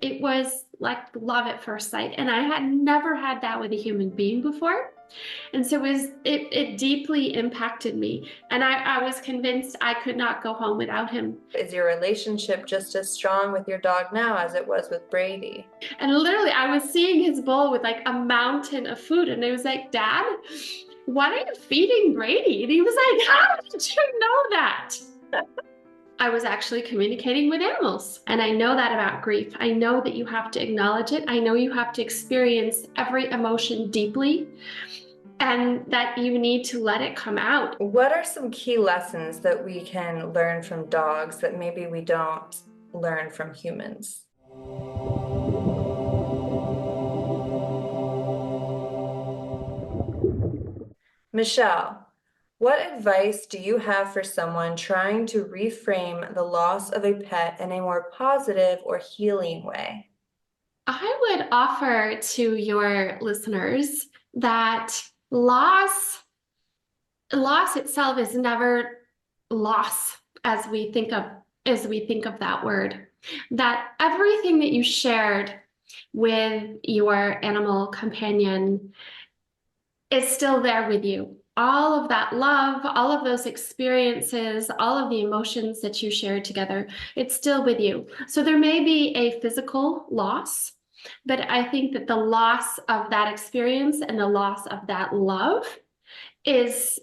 It was like love at first sight. And I had never had that with a human being before. And so it deeply impacted me. And I was convinced I could not go home without him. Is your relationship just as strong with your dog now as it was with Brady? And literally, I was seeing his bowl with like a mountain of food. And I was like, Dad, what are you feeding Brady? And he was like, how did you know that? I was actually communicating with animals. And I know that about grief. I know that you have to acknowledge it. I know you have to experience every emotion deeply and that you need to let it come out. What are some key lessons that we can learn from dogs that maybe we don't learn from humans? Michelle, what advice do you have for someone trying to reframe the loss of a pet in a more positive or healing way? I would offer to your listeners that loss itself is never loss as we think of that word. That everything that you shared with your animal companion is still there with you. All of that love, all of those experiences, all of the emotions that you shared together, it's still with you. So there may be a physical loss, but I think that the loss of that experience and the loss of that love is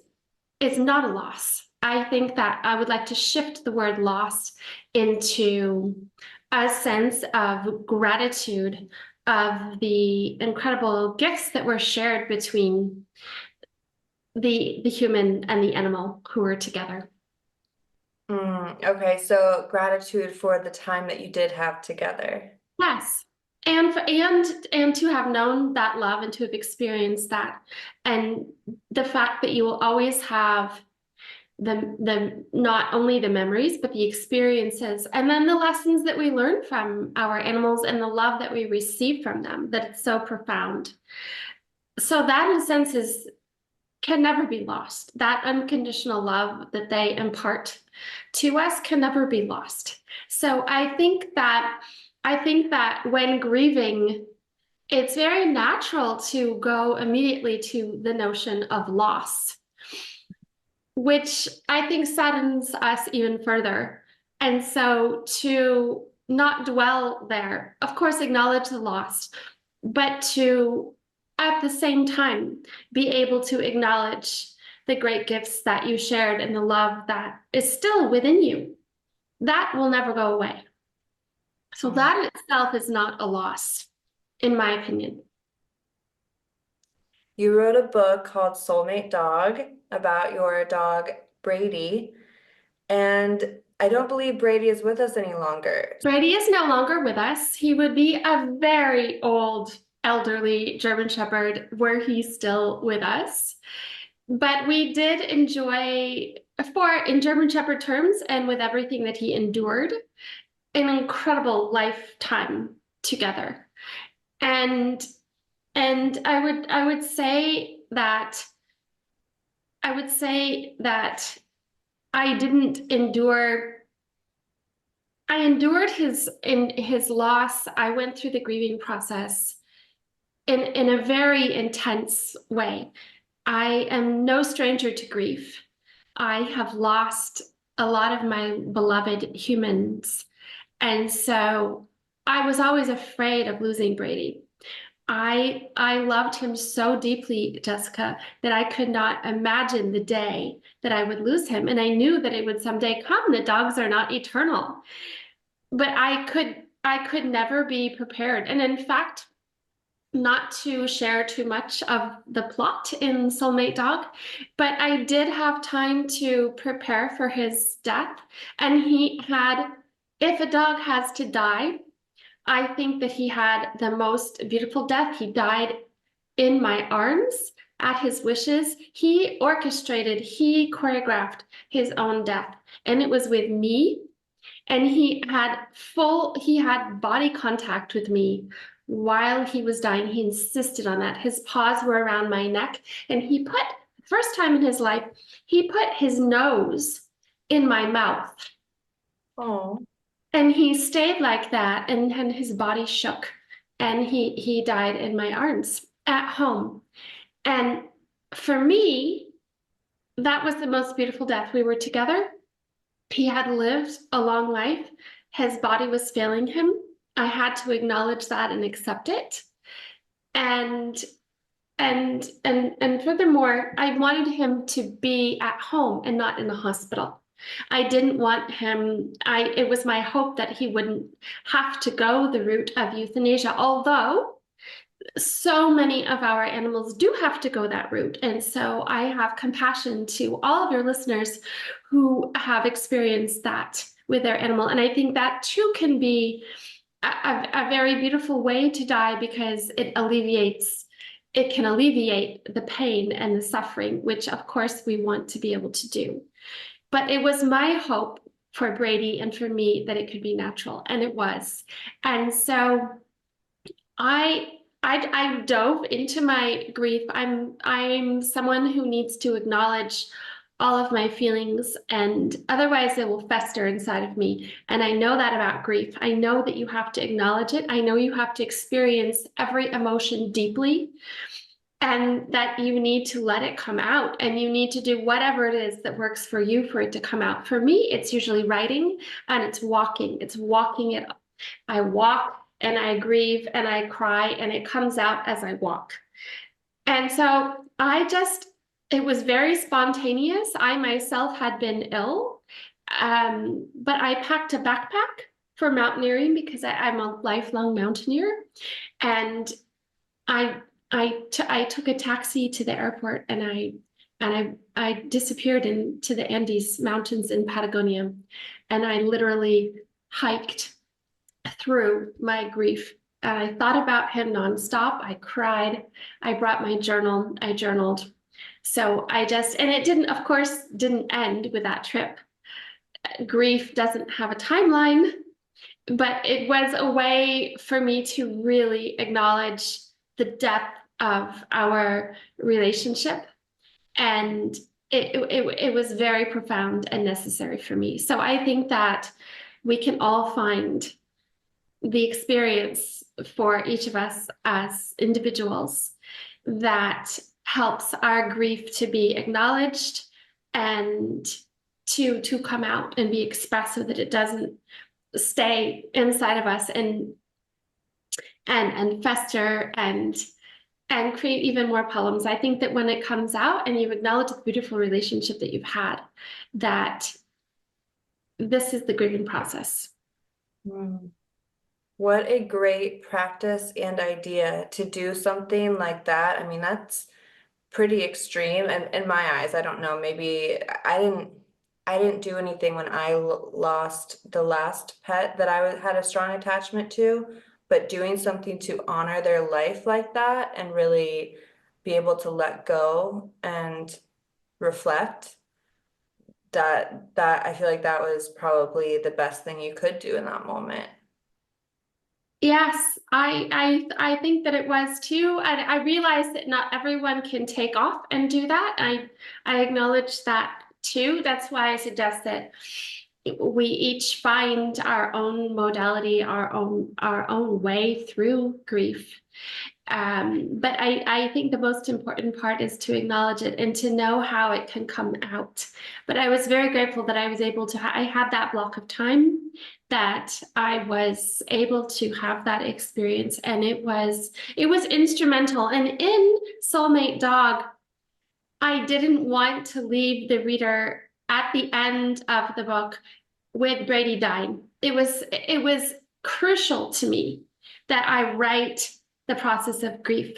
not a loss. I think that I would like to shift the word loss into a sense of gratitude of the incredible gifts that were shared between the human and the animal who were together. Okay, so gratitude for the time that you did have together. Yes. And to have known that love and to have experienced that, and the fact that you will always have the not only the memories but the experiences and then the lessons that we learn from our animals and the love that we receive from them, that it's so profound. So that in a sense is can never be lost. That unconditional love that they impart to us can never be lost. So I think that when grieving, it's very natural to go immediately to the notion of loss, which I think saddens us even further. And so to not dwell there, of course, acknowledge the loss, but to at the same time be able to acknowledge the great gifts that you shared and the love that is still within you. That will never go away. So that in itself is not a loss, in my opinion. You wrote a book called Soulmate Dog about your dog, Brady, and I don't believe Brady is with us any longer. Brady is no longer with us. He would be a very old, elderly German Shepherd were he still with us. But we did enjoy, in German Shepherd terms, and with everything that he endured, an incredible lifetime together. And I would say that I didn't endure. I endured his loss. I went through the grieving process in a very intense way. I am no stranger to grief. I have lost a lot of my beloved humans. And so I was always afraid of losing Brady. I loved him so deeply, Jessica, that I could not imagine the day that I would lose him. And I knew that it would someday come. The dogs are not eternal. But I could never be prepared. And in fact, not to share too much of the plot in Soulmate Dog, but I did have time to prepare for his death. And he had, if a dog has to die, I think that he had the most beautiful death. He died in my arms at his wishes. He orchestrated, he choreographed his own death. And it was with me. And he had body contact with me while he was dying. He insisted on that. His paws were around my neck, and first time in his life, he put his nose in my mouth. Oh. And he stayed like that, and his body shook, and he died in my arms at home. And for me, that was the most beautiful death. We were together. He had lived a long life. His body was failing him. I had to acknowledge that and accept it. And and furthermore, I wanted him to be at home and not in the hospital. I didn't want him, it was my hope that he wouldn't have to go the route of euthanasia, although so many of our animals do have to go that route. And so I have compassion to all of your listeners who have experienced that with their animal. And I think that too can be a very beautiful way to die, because it can alleviate the pain and the suffering, which of course we want to be able to do. But it was my hope for Brady and for me that it could be natural, and it was. And so I dove into my grief. I'm someone who needs to acknowledge all of my feelings, and otherwise it will fester inside of me. And I know that about grief. I know that you have to acknowledge it. I know you have to experience every emotion deeply, and that you need to let it come out, and you need to do whatever it is that works for you for it to come out. For me, it's usually writing, and it's walking. It's walking it. I walk and I grieve and I cry, and it comes out as I walk. And so it was very spontaneous. I myself had been ill, but I packed a backpack for mountaineering because I'm a lifelong mountaineer. And I took a taxi to the airport, and I disappeared into the Andes Mountains in Patagonia, and I literally hiked through my grief. And I thought about him nonstop. I cried. I brought my journal. I journaled. So and it didn't, of course, didn't end with that trip. Grief doesn't have a timeline, but it was a way for me to really acknowledge the depth of our relationship. And it was very profound and necessary for me. So I think that we can all find the experience for each of us as individuals that helps our grief to be acknowledged and to come out and be expressed, so that it doesn't stay inside of us and fester and create even more problems. I think that when it comes out and you acknowledge the beautiful relationship that you've had, that this is the grieving process. Mm. What a great practice and idea to do something like that. I mean, that's pretty extreme, and in my eyes. I don't know, maybe I didn't do anything when I lost the last pet that I had a strong attachment to, but doing something to honor their life like that and really be able to let go and reflect, that I feel like that was probably the best thing you could do in that moment. Yes, I think that it was too. And I realize that not everyone can take off and do that. I acknowledge that too. That's why I suggest that we each find our own modality, our own way through grief. But I think the most important part is to acknowledge it and to know how it can come out. But I was very grateful that I was able to, I had that block of time that I was able to have that experience, and it was instrumental. And in Soulmate Dog, I didn't want to leave the reader at the end of the book with Brady dying. It was crucial to me that I write the process of grief,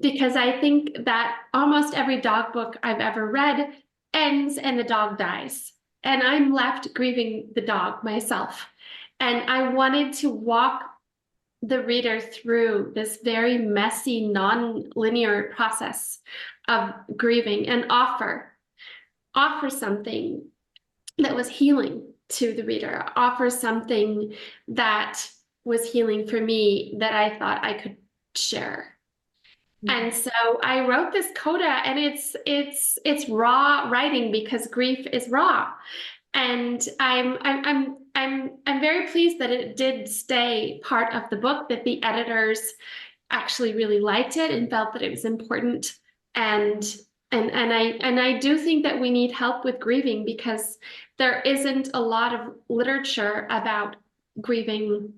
because I think that almost every dog book I've ever read ends and the dog dies, and I'm left grieving the dog myself. And I wanted to walk the reader through this very messy, non-linear process of grieving, and offer something that was healing to the reader, offer something that was healing for me that I thought I could share. And so I wrote this coda, and it's raw writing, because grief is raw. And I'm I'm very pleased that it did stay part of the book, that the editors actually really liked it and felt that it was important. And and I do think that we need help with grieving, because there isn't a lot of literature about grieving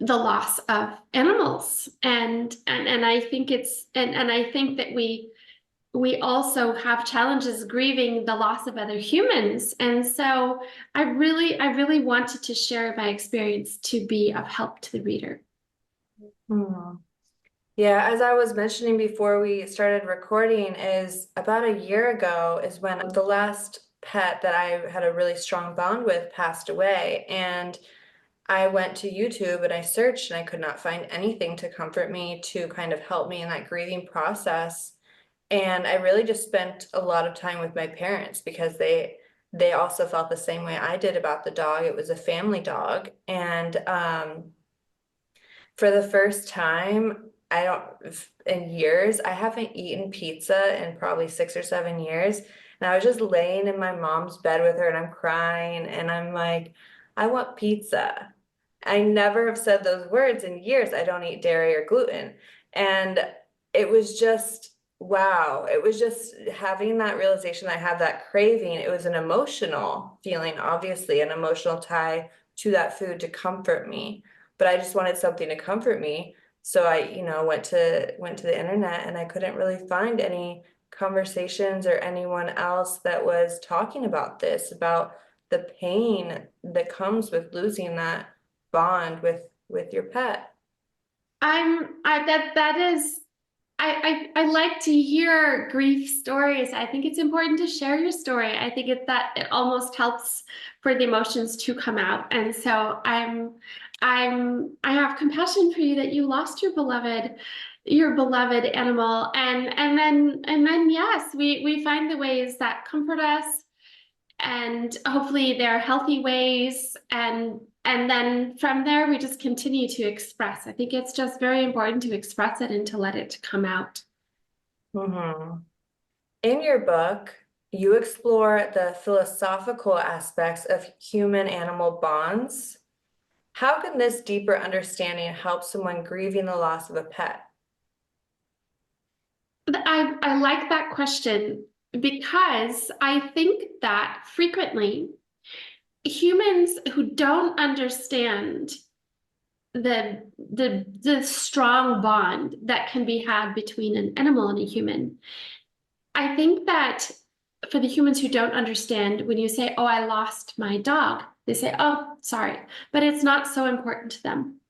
the loss of animals. And I think and I think that we also have challenges grieving the loss of other humans. And so I really wanted to share my experience to be of help to the reader. Hmm. Yeah, as I was mentioning before we started recording, is about a year ago is when the last pet that I had a really strong bond with passed away. And I went to YouTube and I searched and I could not find anything to comfort me, to kind of help me in that grieving process. And I really just spent a lot of time with my parents, because they also felt the same way I did about the dog. It was a family dog. And for the first time, I don't, in years, I haven't eaten pizza in probably 6 or 7 years. And I was just laying in my mom's bed with her and I'm crying and I'm like, I want pizza. I never have said those words in years. I don't eat dairy or gluten. And it was just, wow. It was just having that realization that I have that craving. It was an emotional feeling, obviously, an emotional tie to that food to comfort me, but I just wanted something to comfort me. So I, went to the internet and I couldn't really find any conversations or anyone else that was talking about this, about the pain that comes with losing that bond with your pet. That is, I like to hear grief stories. I think it's important to share your story. I think it almost helps for the emotions to come out. And so I have compassion for you that you lost your beloved animal. And then yes, we find the ways that comfort us, and hopefully they're healthy ways, and then from there we just continue to express. I think it's just very important to express it and to let it come out. Mhm. In your book, you explore the philosophical aspects of human-animal bonds. How can this deeper understanding help someone grieving the loss of a pet? I like that question, because I think that frequently humans who don't understand the strong bond that can be had between an animal and a human. I think that for the humans who don't understand, when you say, "Oh, I lost my dog," they say, "Oh, sorry," but it's not so important to them.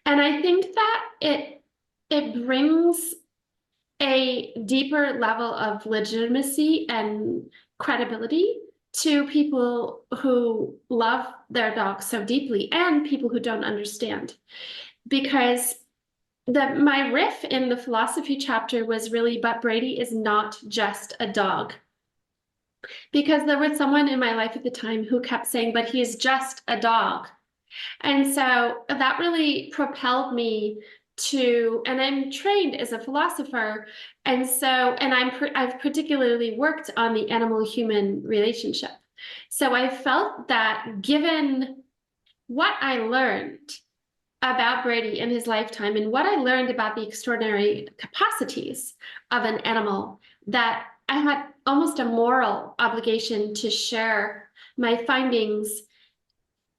And I think that it brings a deeper level of legitimacy and credibility to people who love their dogs so deeply and people who don't understand. Because my riff in the philosophy chapter was really, but Brady is not just a dog. Because there was someone in my life at the time who kept saying, but he's just a dog. And so that really propelled me and I'm trained as a philosopher. And so, I've particularly worked on the animal-human relationship. So I felt that given what I learned about Brady in his lifetime and what I learned about the extraordinary capacities of an animal, that I had almost a moral obligation to share my findings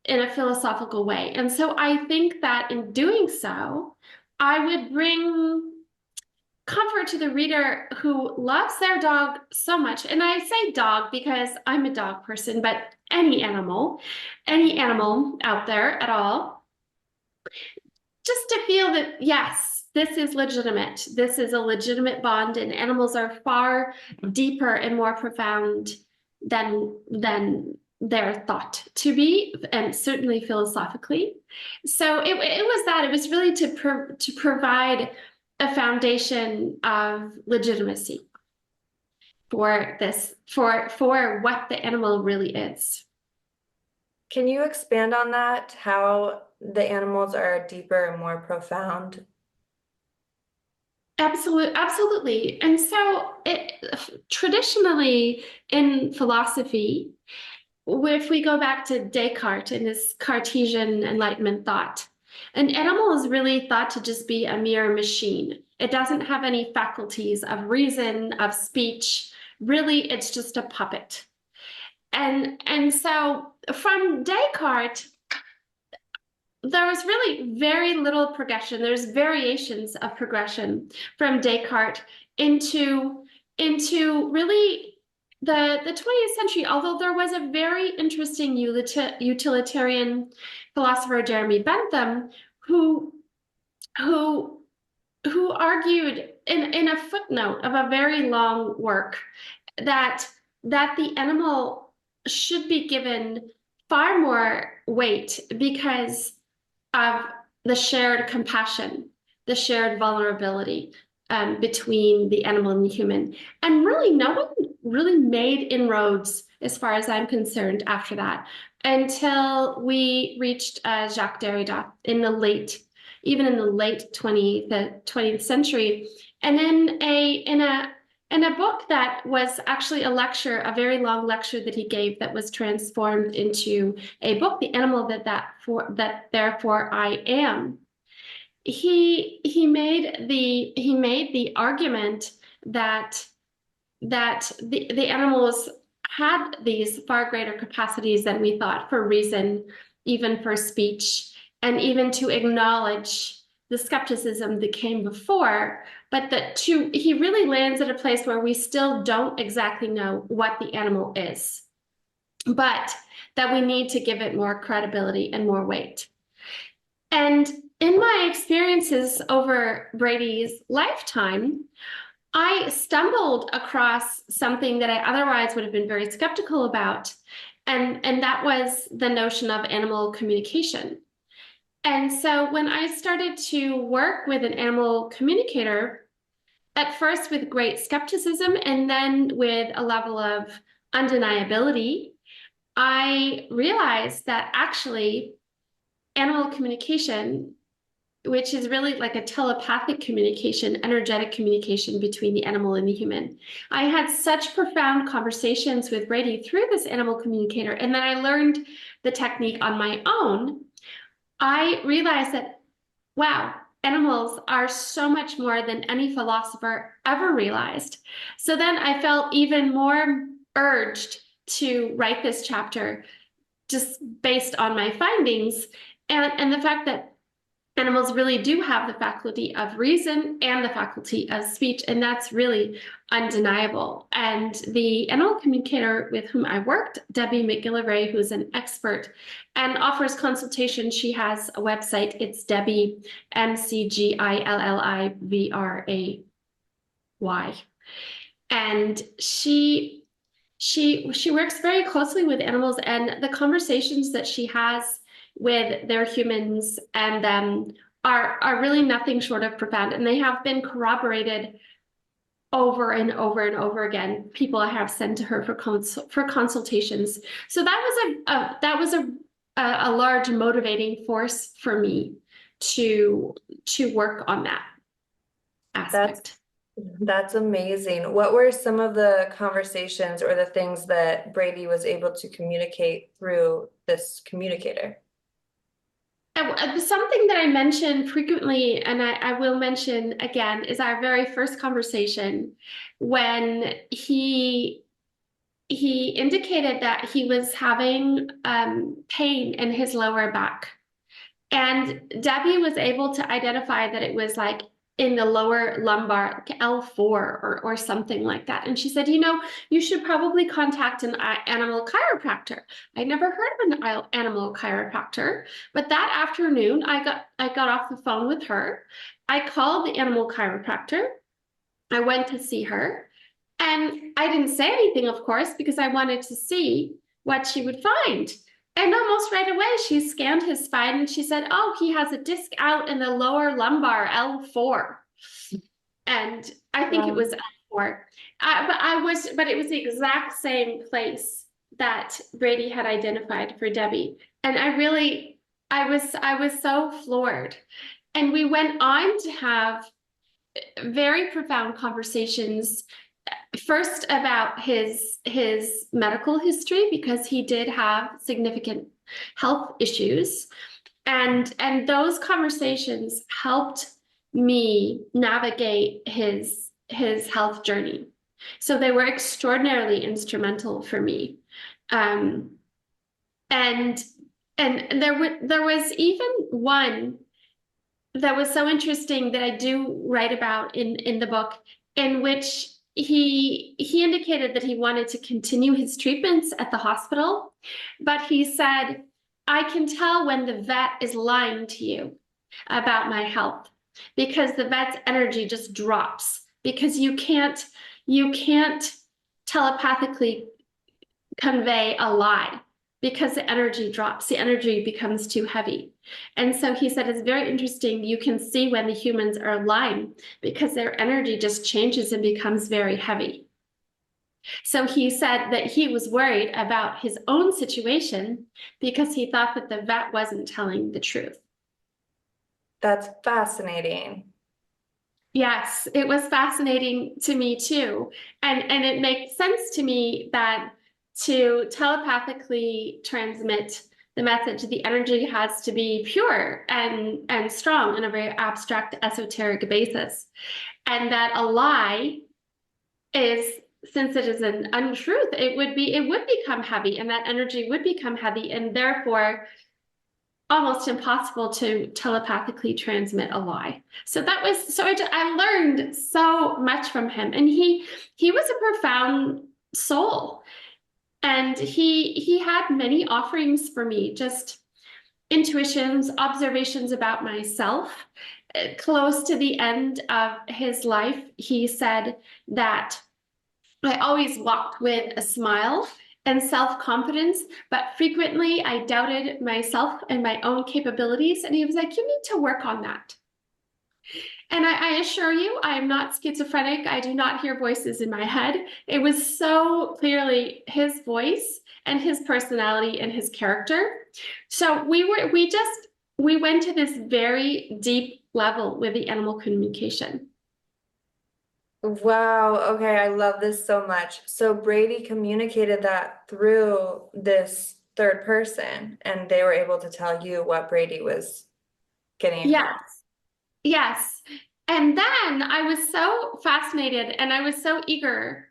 in a philosophical way. And so I think that in doing so, I would bring comfort to the reader who loves their dog so much. And I say dog because I'm a dog person, but any animal out there at all, just to feel that, yes, this is legitimate. This is a legitimate bond, and animals are far deeper and more profound than they're thought to be, and certainly philosophically. So it was that. It was really to provide a foundation of legitimacy for this, for what the animal really is. Can you expand on that? How the animals are deeper and more profound? Absolutely. And so traditionally in philosophy, if we go back to Descartes and his Cartesian Enlightenment thought, an animal is really thought to just be a mere machine. It doesn't have any faculties of reason, of speech. Really, it's just a puppet. And so from Descartes, there was really very little progression. There's variations of progression from Descartes into really the 20th century, although there was a very interesting utilitarian philosopher, Jeremy Bentham, who who who argued in a footnote of a very long work that the animal should be given far more weight because of the shared compassion, the shared vulnerability between the animal and the human. And really, no one really made inroads, as far as I'm concerned, after that, until we reached Jacques Derrida even in the late 20th century. And in a book that was actually a lecture, a very long lecture that he gave that was transformed into a book, The Animal that Therefore I Am. He made the argument that the animals had these far greater capacities than we thought for reason, even for speech, and even to acknowledge the skepticism that came before, but he really lands at a place where we still don't exactly know what the animal is, but that we need to give it more credibility and more weight. And in my experiences over Brady's lifetime, I stumbled across something that I otherwise would have been very skeptical about, and that was the notion of animal communication. And so when I started to work with an animal communicator, at first with great skepticism and then with a level of undeniability, I realized that actually animal communication, which is really like a telepathic communication, energetic communication between the animal and the human. I had such profound conversations with Brady through this animal communicator, and then I learned the technique on my own. I realized that, wow, animals are so much more than any philosopher ever realized. So then I felt even more urged to write this chapter just based on my findings and the fact that animals really do have the faculty of reason and the faculty of speech, and that's really undeniable. And the animal communicator with whom I worked, Debbie McGillivray, who's an expert and offers consultation, she has a website. It's Debbie, McGillivray. And she works very closely with animals, and the conversations that she has with their humans and them are really nothing short of profound, and they have been corroborated over and over and over again. People have sent to her for consultations. So that was a large motivating force for me to work on that aspect. That's amazing. What were some of the conversations or the things that Brady was able to communicate through this communicator? Something that I mention frequently, and I will mention again, is our very first conversation when he indicated that he was having pain in his lower back. And Debbie was able to identify that it was like in the lower lumbar, like L4 or something like that. And she said, you should probably contact an animal chiropractor. I'd never heard of an animal chiropractor, but that afternoon I got off the phone with her. I called the animal chiropractor. I went to see her, and I didn't say anything, of course, because I wanted to see what she would find. And almost right away, she scanned his spine and she said, oh, he has a disc out in the lower lumbar, L4. And I think it was L4. But it was the exact same place that Brady had identified for Debbie. And I was so floored. And we went on to have very profound conversations first about his medical history, because he did have significant health issues, and those conversations helped me navigate his health journey. So they were extraordinarily instrumental for me. Um, and there was even one that was so interesting that I do write about in the book, in which he indicated that he wanted to continue his treatments at the hospital, but he said, I can tell when the vet is lying to you about my health, because the vet's energy just drops, because you can't telepathically convey a lie, because the energy drops, the energy becomes too heavy. And so he said, it's very interesting. You can see when the humans are lying, because their energy just changes and becomes very heavy. So he said that he was worried about his own situation because he thought that the vet wasn't telling the truth. That's fascinating. Yes, it was fascinating to me too. And it makes sense to me that to telepathically transmit the message, the energy has to be pure and strong on a very abstract, esoteric basis. And that a lie is, since it is an untruth, it would become heavy, and that energy would become heavy, and therefore almost impossible to telepathically transmit a lie. So I learned so much from him, and he was a profound soul, and he had many offerings for me, just intuitions, observations about myself. Close to the end of his life, he said that I always walked with a smile and self-confidence, but frequently I doubted myself and my own capabilities. And he was like, you need to work on that. And I assure you, I am not schizophrenic. I do not hear voices in my head. It was so clearly his voice and his personality and his character. So we went to this very deep level with the animal communication. Wow, okay, I love this so much. So Brady communicated that through this third person, and they were able to tell you what Brady was getting across. Yes. Yes. And then I was so fascinated, and I was so eager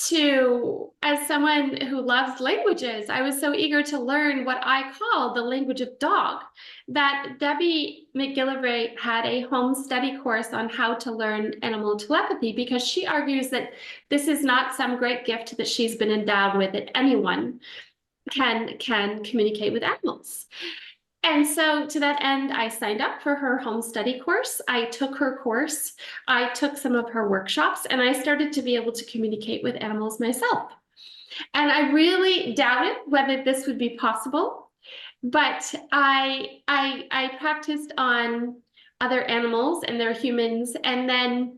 to, as someone who loves languages, I was so eager to learn what I call the language of dog, that Debbie McGillivray had a home study course on how to learn animal telepathy, because she argues that this is not some great gift that she's been endowed with, that anyone can communicate with animals. And so to that end, I signed up for her home study course. I took her course, I took some of her workshops, and I started to be able to communicate with animals myself. And I really doubted whether this would be possible, but I practiced on other animals and their humans, and then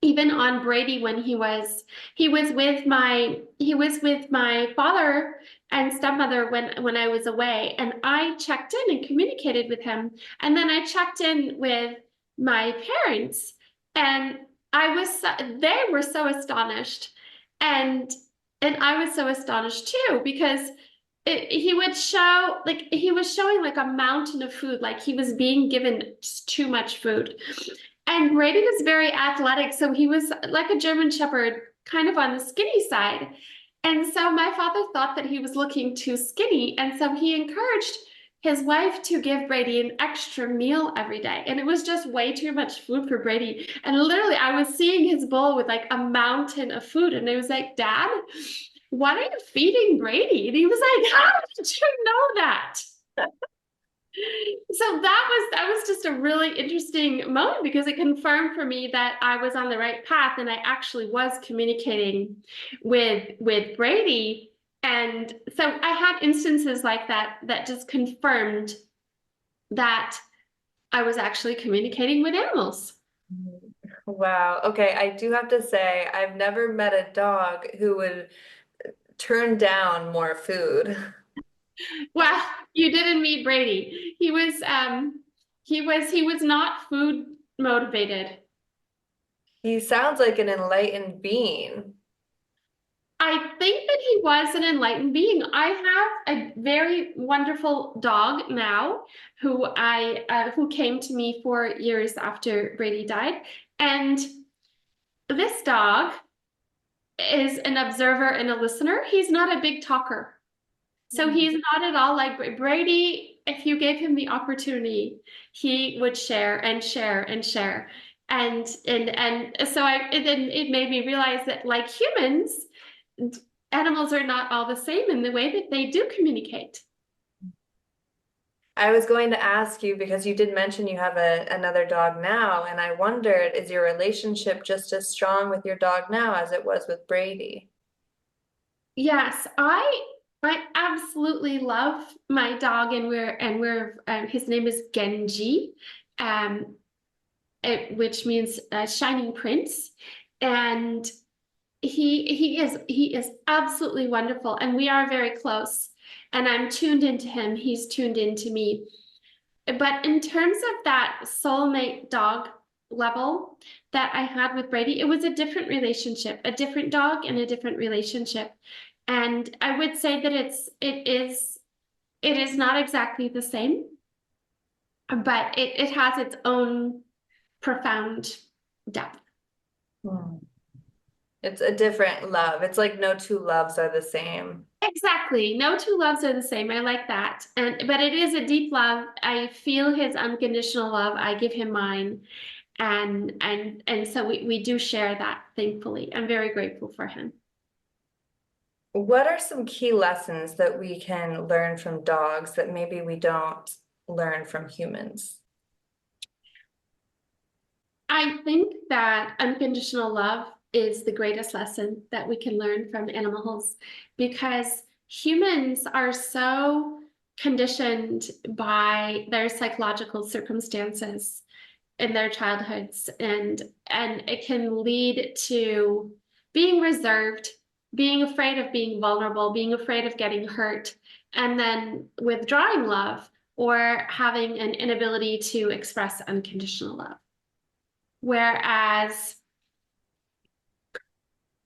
even on Brady, when he was with my father and stepmother when I was away, and I checked in and communicated with him, and then I checked in with my parents, and they were so astonished, and I was so astonished too, because he would show, like, he was showing like a mountain of food, like he was being given just too much food. And Brady was very athletic, so he was like a German Shepherd, kind of on the skinny side. And so my father thought that he was looking too skinny, and so he encouraged his wife to give Brady an extra meal every day. And it was just way too much food for Brady. And literally, I was seeing his bowl with like a mountain of food, and I was like, Dad, what are you feeding Brady? And he was like, how did you know that? So that was just a really interesting moment, because it confirmed for me that I was on the right path, and I actually was communicating with Brady. And so I had instances like that that just confirmed that I was actually communicating with animals. Wow, okay, I do have to say, I've never met a dog who would turn down more food. Well, you didn't meet Brady. He was not food motivated. He sounds like an enlightened being. I think that he was an enlightened being. I have a very wonderful dog now who came to me 4 years after Brady died. And this dog is an observer and a listener. He's not a big talker. So Mm. he's not at all like Brady. If you gave him the opportunity, he would share and share and share. And so it made me realize that like humans, animals are not all the same in the way that they do communicate. I was going to ask you because you did mention you have another dog now, and I wondered, is your relationship just as strong with your dog now as it was with Brady? Yes, I absolutely love my dog, and we're his name is Genji, um, which means shining prince, and he is absolutely wonderful, and we are very close. And I'm tuned into him; he's tuned into me. But in terms of that soulmate dog level that I had with Brady, it was a different relationship, a different dog and a different relationship. And I would say that it is not exactly the same, but it has its own profound depth. Hmm. It's a different love. It's like no two loves are the same. Exactly. No two loves are the same. I like that. But it is a deep love. I feel his unconditional love. I give him mine. And so we do share that, thankfully. I'm very grateful for him. What are some key lessons that we can learn from dogs that maybe we don't learn from humans? I think that unconditional love is the greatest lesson that we can learn from animals because humans are so conditioned by their psychological circumstances in their childhoods, and it can lead to being reserved, being afraid of being vulnerable, being afraid of getting hurt, and then withdrawing love or having an inability to express unconditional love. Whereas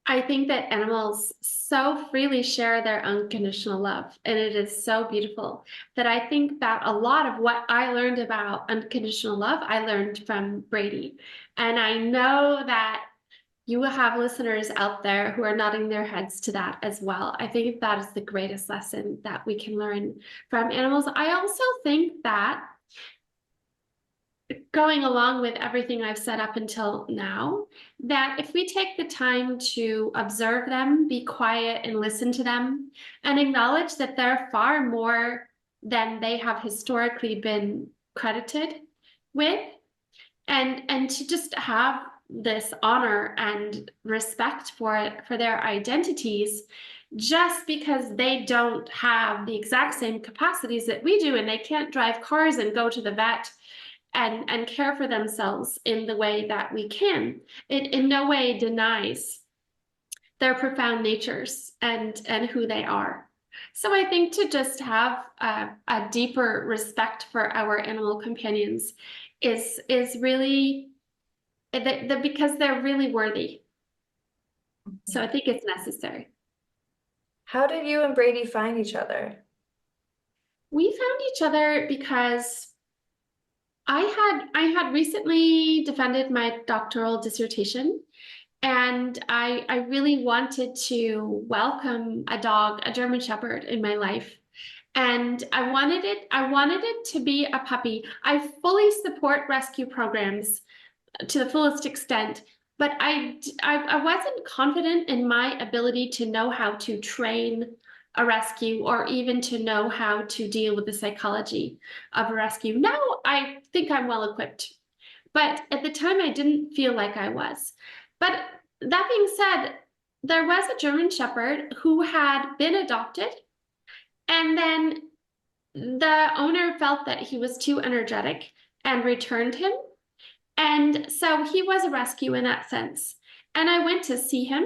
I think that animals so freely share their unconditional love, and it is so beautiful that I think that a lot of what I learned about unconditional love, I learned from Brady. And I know that you will have listeners out there who are nodding their heads to that as well. I think that is the greatest lesson that we can learn from animals. I also think that going along with everything I've said up until now, that if we take the time to observe them, be quiet and listen to them, and acknowledge that they're far more than they have historically been credited with, and to just have this honor and respect for it, for their identities, just because they don't have the exact same capacities that we do, and they can't drive cars and go to the vet and care for themselves in the way that we can. It in no way denies their profound natures and who they are. So I think to just have a deeper respect for our animal companions is really because they're really worthy. So I think it's necessary. How did you and Brady find each other? We found each other because I had recently defended my doctoral dissertation, and I really wanted to welcome a dog, a German Shepherd, in my life. And I wanted it to be a puppy. I fully support rescue programs to the fullest extent, but I wasn't confident in my ability to know how to train a rescue or even to know how to deal with the psychology of a rescue. Now I think I'm well equipped, but at the time I didn't feel like I was. But that being said, there was a German Shepherd who had been adopted, and then the owner felt that he was too energetic and returned him. And so he was a rescue in that sense. And I went to see him,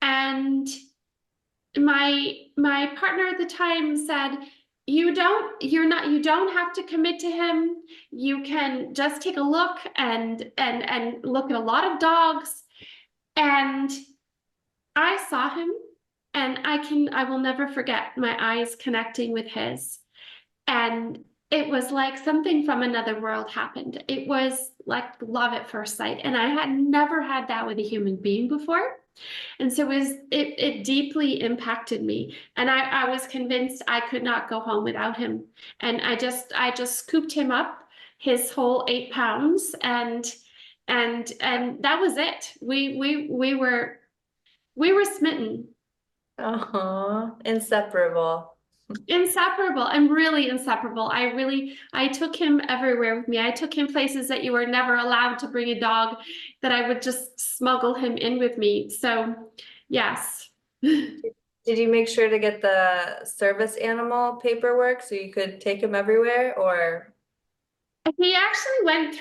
and my partner at the time said, you don't have to commit to him. You can just take a look and look at a lot of dogs. And I saw him, and I will never forget my eyes connecting with his. And it was like something from another world happened. It was like love at first sight. And I had never had that with a human being before. And so it deeply impacted me. And I was convinced I could not go home without him. And I just scooped him up, his whole 8 pounds, and that was it. We were smitten. Oh, inseparable. Inseparable. I'm really inseparable. I took him everywhere with me. I took him places that you were never allowed to bring a dog, that I would just smuggle him in with me. So, yes. Did you make sure to get the service animal paperwork so you could take him everywhere, or? He actually went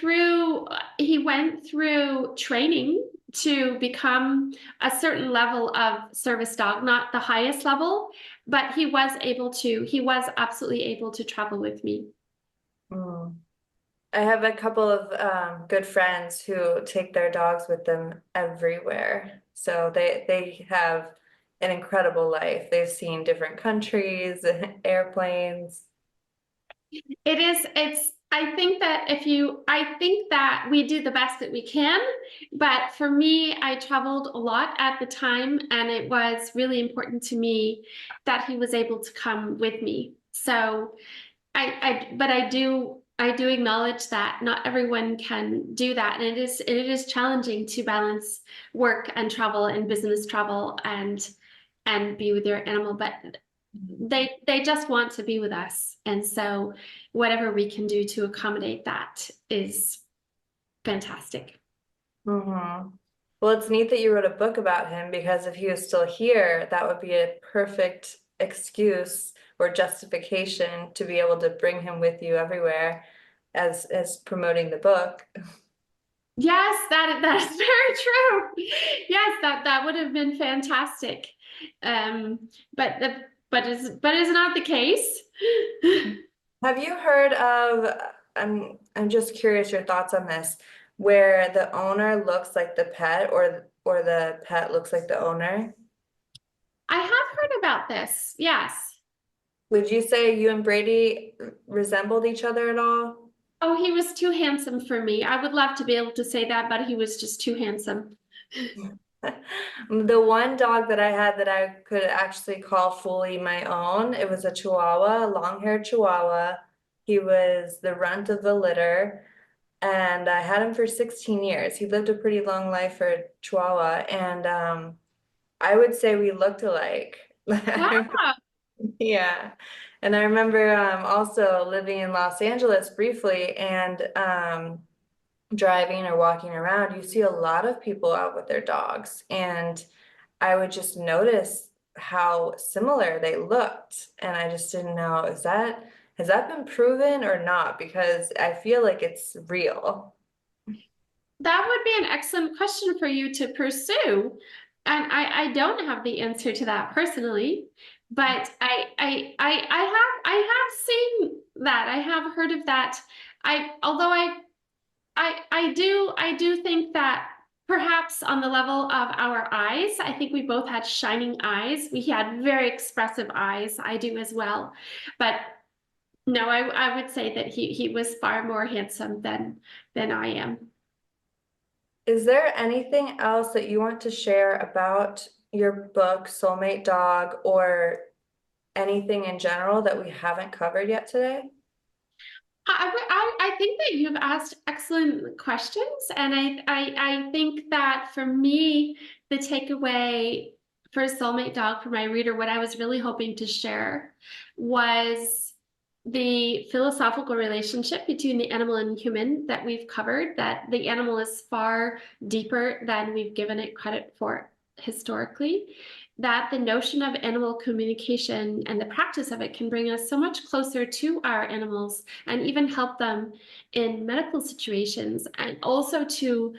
through training to become a certain level of service dog, not the highest level, but he was absolutely able to travel with me. Hmm. I have a couple of good friends who take their dogs with them everywhere. So they have an incredible life. They've seen different countries, airplanes. I think that we do the best that we can, but for me, I traveled a lot at the time, and it was really important to me that he was able to come with me. So but I do acknowledge that not everyone can do that, and it is challenging to balance work and travel and business travel and be with your animal, but they just want to be with us, and so whatever we can do to accommodate that is fantastic. Hmm. Well, it's neat that you wrote a book about him because if he was still here, that would be a perfect excuse or justification to be able to bring him with you everywhere as promoting the book. Yes, that is very true. Yes, that would have been fantastic. Um, but is not the case. Have you heard of, I'm just curious your thoughts on this, where the owner looks like the pet or the pet looks like the owner? I have heard about this. Yes. Would you say you and Brady resembled each other at all? Oh, he was too handsome for me. I would love to be able to say that, but he was just too handsome. The one dog that I had that I could actually call fully my own, it was a Chihuahua, a long-haired Chihuahua. He was the runt of the litter, and I had him for 16 years. He lived a pretty long life for a Chihuahua, and I would say we looked alike. Wow. Yeah. And I remember also living in Los Angeles briefly and driving or walking around, you see a lot of people out with their dogs. And I would just notice how similar they looked. And I just didn't know, has that been proven or not? Because I feel like it's real. That would be an excellent question for you to pursue. And I don't have the answer to that personally, but I have seen that. I have heard of that. Although I do think that perhaps on the level of our eyes, I think we both had shining eyes. We had very expressive eyes. I do as well. But no, I would say that he was far more handsome than I am. Is there anything else that you want to share about your book, Soulmate Dog, or anything in general that we haven't covered yet today? I think that you've asked excellent questions, and I think that for me, the takeaway for Soulmate Dog for my reader, what I was really hoping to share was the philosophical relationship between the animal and human that we've covered, that the animal is far deeper than we've given it credit for historically. that the notion of animal communication and the practice of it can bring us so much closer to our animals and even help them in medical situations, and also to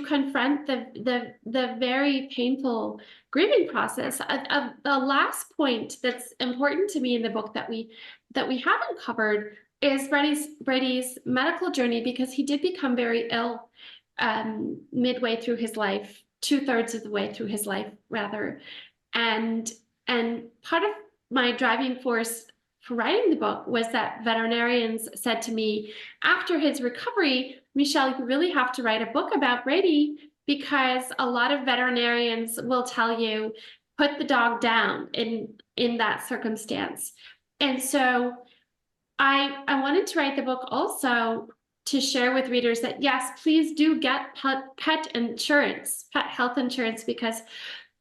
confront the very painful grieving process. The last point that's important to me in the book that we haven't covered is Brady's medical journey, because he did become very ill midway through his life, 2/3 of the way through his life, rather. And and part of my driving force for writing the book was that veterinarians said to me after his recovery, Michelle, you really have to write a book about Brady, because a lot of veterinarians will tell you, put the dog down in that circumstance. And so I wanted to write the book also to share with readers that yes, please do get pet insurance, pet health insurance, because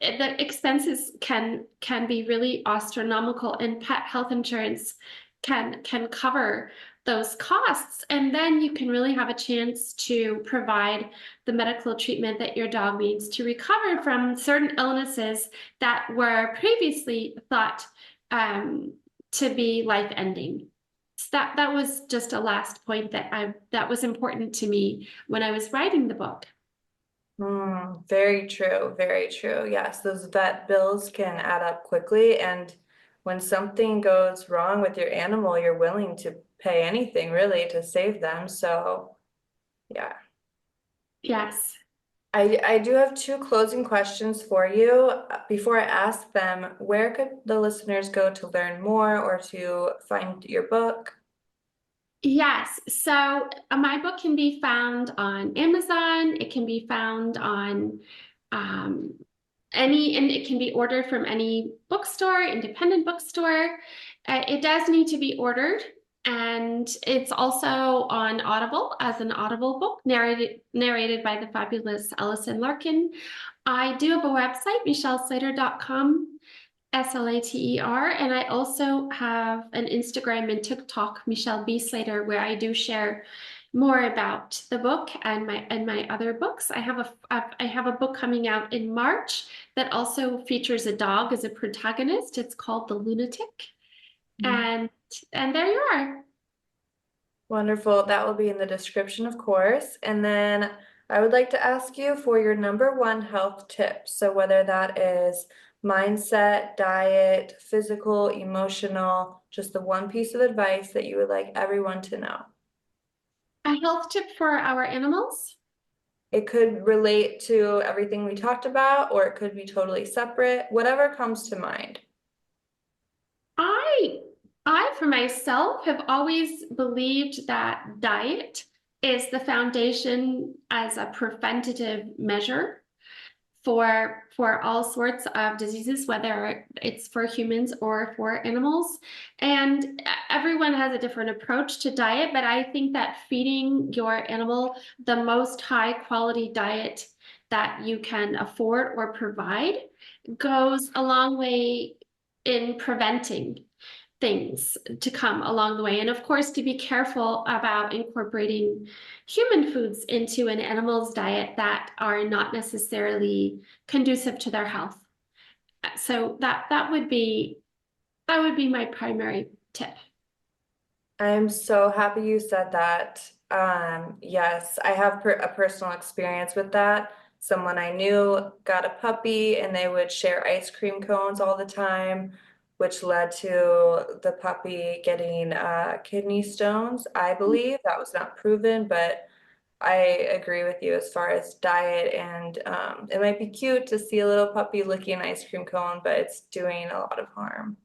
the expenses can be really astronomical, and pet health insurance can cover those costs, and then you can really have a chance to provide the medical treatment that your dog needs to recover from certain illnesses that were previously thought to be life-ending. So that was just a last point that was important to me when I was writing the book. Very true, very true. Yes, those vet bills can add up quickly, and when something goes wrong with your animal, you're willing to pay anything really to save them. So, yeah. Yes. I do have two closing questions for you. Before I ask them, where could the listeners go to learn more or to find your book? Yes. So my book can be found on Amazon. It can be found on um, and it can be ordered from any bookstore, independent bookstore. It does need to be ordered. And it's also on Audible as an Audible book, narrated by the fabulous Allison Larkin. I do have a website, michellebslater.com. Slater, and I also have an Instagram and TikTok, Michelle B. Slater, where I do share more about the book and my other books. I have a book coming out in March that also features a dog as a protagonist. It's called The Lunatic, and there you are. Wonderful. That will be in the description, of course. And then I would like to ask you for your number one health tip. So whether that is mindset, diet, physical, emotional, just the one piece of advice that you would like everyone to know. A health tip for our animals. It could relate to everything we talked about, or it could be totally separate, whatever comes to mind. I I for myself have always believed that diet is the foundation as a preventative measure for all sorts of diseases, whether it's for humans or for animals. And everyone has a different approach to diet, but I think that feeding your animal the most high quality diet that you can afford or provide goes a long way in preventing things to come along the way. And of course, to be careful about incorporating human foods into an animal's diet that are not necessarily conducive to their health. So that would be my primary tip. I'm so happy you said that. Yes, I have a personal experience with that. Someone I knew got a puppy and they would share ice cream cones all the time, which led to the puppy getting kidney stones. I believe that was not proven, but I agree with you as far as diet, and it might be cute to see a little puppy licking an ice cream cone, but it's doing a lot of harm.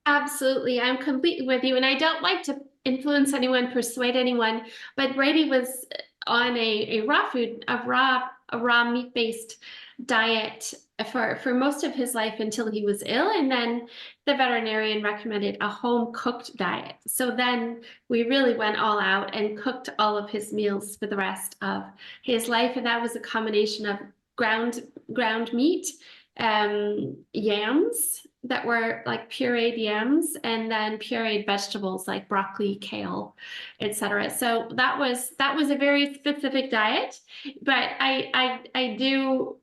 Absolutely. I'm completely with you. And I don't like to influence anyone, persuade anyone, but Brady was on a raw food, a raw meat-based diet for most of his life until he was ill. And then the veterinarian recommended a home-cooked diet. So then we really went all out and cooked all of his meals for the rest of his life. And that was a combination of ground meat, yams that were like pureed yams, and then pureed vegetables like broccoli, kale, etc. So that was a very specific diet, but I do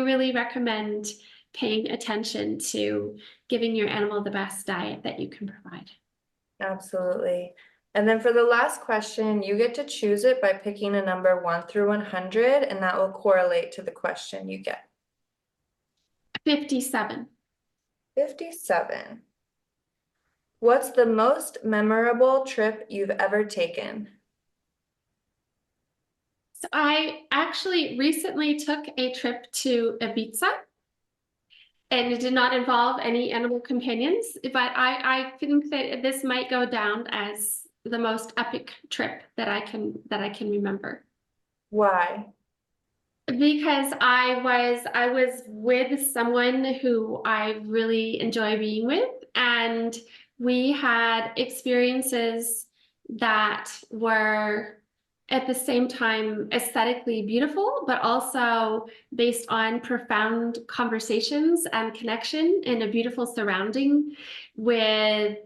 really recommend paying attention to giving your animal the best diet that you can provide. Absolutely. And then for the last question, you get to choose it by picking a number 1 through 100, and that will correlate to the question you get. 57. 57. What's the most memorable trip you've ever taken? So I actually recently took a trip to Ibiza, and it did not involve any animal companions, but I think that this might go down as the most epic trip that I can remember. Why? Because I was with someone who I really enjoy being with, and we had experiences that were at the same time aesthetically beautiful, but also based on profound conversations and connection in a beautiful surrounding with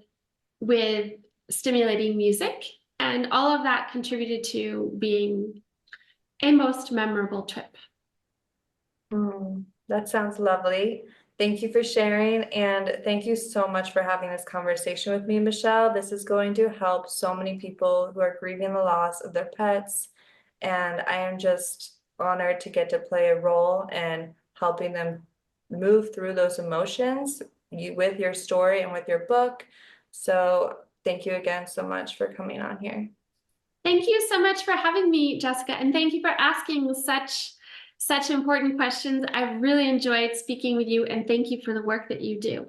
stimulating music. And all of that contributed to being a most memorable trip. That sounds lovely. Thank you for sharing, and thank you so much for having this conversation with me, Michelle. This is going to help so many people who are grieving the loss of their pets, and I am just honored to get to play a role in helping them move through those emotions with your story and with your book. So thank you again so much for coming on here. Thank you so much for having me, Jessica, and thank you for asking such important questions. I've really enjoyed speaking with you, and thank you for the work that you do.